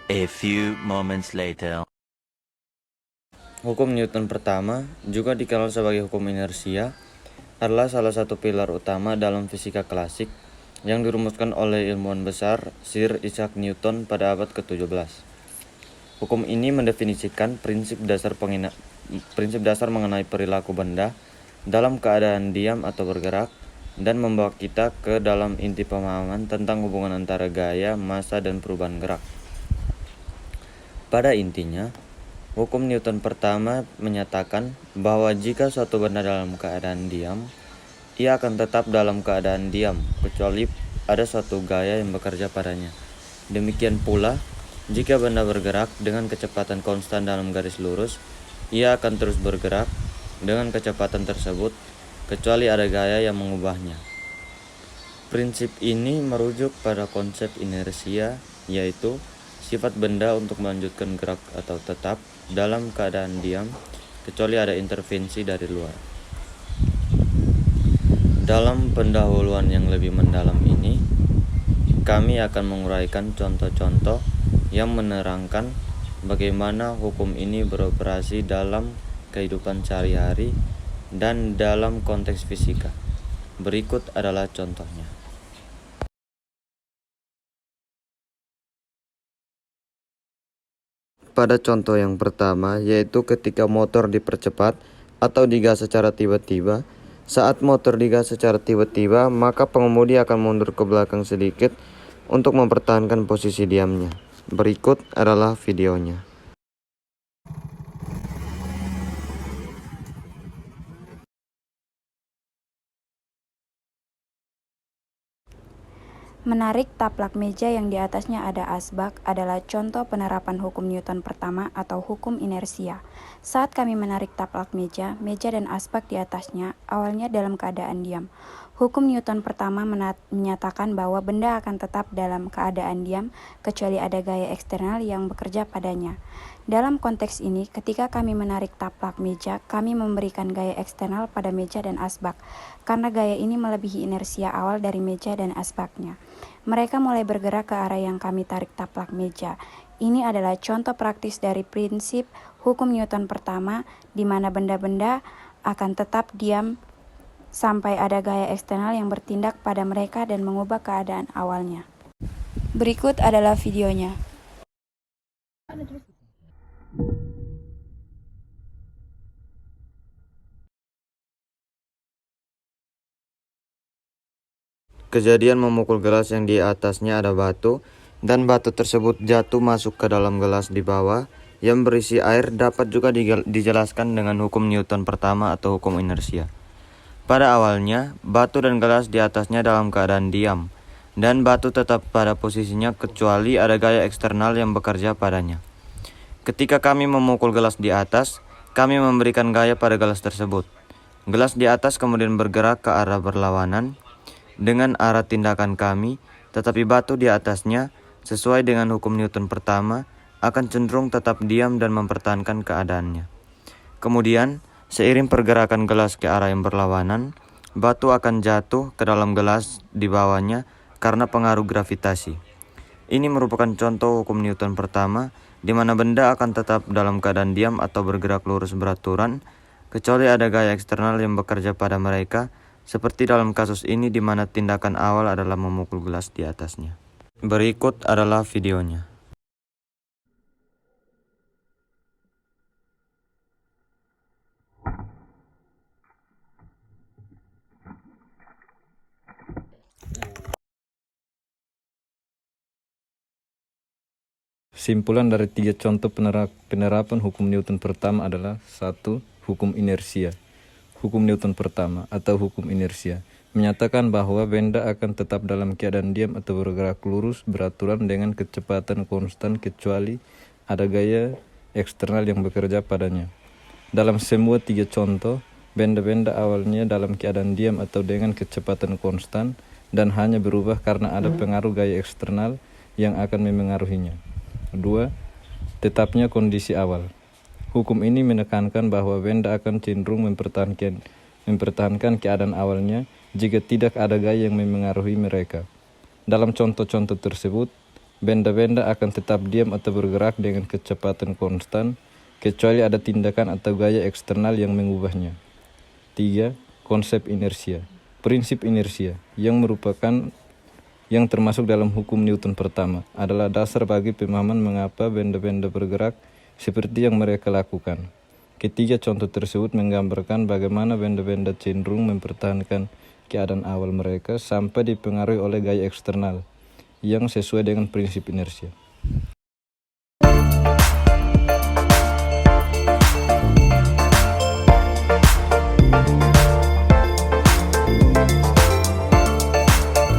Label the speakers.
Speaker 1: A few moments later.
Speaker 2: Hukum Newton pertama, juga dikenal sebagai hukum inersia, adalah salah satu pilar utama dalam fisika klasik yang dirumuskan oleh ilmuwan besar Sir Isaac Newton pada abad ke-17. Hukum ini mendefinisikan prinsip dasar mengenai perilaku benda dalam keadaan diam atau bergerak, dan membawa kita ke dalam inti pemahaman tentang hubungan antara gaya, massa, dan perubahan gerak. Pada intinya, hukum Newton pertama menyatakan bahwa jika suatu benda dalam keadaan diam, ia akan tetap dalam keadaan diam, kecuali ada suatu gaya yang bekerja padanya. Demikian pula, jika benda bergerak dengan kecepatan konstan dalam garis lurus, ia akan terus bergerak dengan kecepatan tersebut, kecuali ada gaya yang mengubahnya. Prinsip ini merujuk pada konsep inersia, yaitu sifat benda untuk melanjutkan gerak atau tetap dalam keadaan diam, kecuali ada intervensi dari luar. Dalam pendahuluan yang lebih mendalam ini, kami akan menguraikan contoh-contoh yang menerangkan bagaimana hukum ini beroperasi dalam kehidupan sehari-hari dan dalam konteks fisika. Berikut adalah contohnya. Pada contoh yang pertama, yaitu ketika motor dipercepat atau digas secara tiba-tiba. Saat motor digas secara tiba-tiba, maka pengemudi akan mundur ke belakang sedikit untuk mempertahankan posisi diamnya. Berikut adalah videonya.
Speaker 3: Menarik taplak meja yang di atasnya ada asbak adalah contoh penerapan hukum Newton pertama atau hukum inersia. Saat kami menarik taplak meja dan asbak di atasnya awalnya dalam keadaan diam. Hukum Newton pertama menyatakan bahwa benda akan tetap dalam keadaan diam kecuali ada gaya eksternal yang bekerja padanya. Dalam konteks ini, ketika kami menarik taplak meja, kami memberikan gaya eksternal pada meja dan asbak, karena gaya ini melebihi inersia awal dari meja dan asbaknya. Mereka mulai bergerak ke arah yang kami tarik taplak meja. Ini adalah contoh praktis dari prinsip hukum Newton pertama, di mana benda-benda akan tetap diam sampai ada gaya eksternal yang bertindak pada mereka dan mengubah keadaan awalnya. Berikut adalah videonya.
Speaker 2: Kejadian memukul gelas yang di atasnya ada batu, dan batu tersebut jatuh masuk ke dalam gelas di bawah yang berisi air dapat juga dijelaskan dengan hukum Newton pertama atau hukum inersia. Pada awalnya, batu dan gelas di atasnya dalam keadaan diam, dan batu tetap pada posisinya kecuali ada gaya eksternal yang bekerja padanya. Ketika kami memukul gelas di atas, kami memberikan gaya pada gelas tersebut. Gelas di atas kemudian bergerak ke arah berlawanan dengan arah tindakan kami, tetapi batu di atasnya, sesuai dengan hukum Newton pertama, akan cenderung tetap diam dan mempertahankan keadaannya. Kemudian, seiring pergerakan gelas ke arah yang berlawanan, batu akan jatuh ke dalam gelas di bawahnya karena pengaruh gravitasi. Ini merupakan contoh hukum Newton pertama, di mana benda akan tetap dalam keadaan diam atau bergerak lurus beraturan, kecuali ada gaya eksternal yang bekerja pada mereka, seperti dalam kasus ini di mana tindakan awal adalah memukul gelas di atasnya. Berikut adalah videonya.
Speaker 4: Simpulan dari 3 contoh penerapan hukum Newton pertama adalah 1. Hukum inersia. Hukum Newton pertama atau hukum inersia menyatakan bahwa benda akan tetap dalam keadaan diam atau bergerak lurus beraturan dengan kecepatan konstan kecuali ada gaya eksternal yang bekerja padanya. Dalam semua 3 contoh, benda-benda awalnya dalam keadaan diam atau dengan kecepatan konstan dan hanya berubah karena ada pengaruh gaya eksternal yang akan memengaruhinya. 2. Tetapnya kondisi awal. Hukum ini menekankan bahwa benda akan cenderung mempertahankan keadaan awalnya jika tidak ada gaya yang memengaruhi mereka. Dalam contoh-contoh tersebut, Benda-benda akan tetap diam atau bergerak dengan kecepatan konstan, kecuali ada tindakan atau gaya eksternal yang mengubahnya. 3. Konsep inersia. Prinsip inersia, yang termasuk dalam hukum Newton pertama, adalah dasar bagi pemahaman mengapa benda-benda bergerak seperti yang mereka lakukan. Ketiga contoh tersebut menggambarkan bagaimana benda-benda cenderung mempertahankan keadaan awal mereka sampai dipengaruhi oleh gaya eksternal yang sesuai dengan prinsip inersia.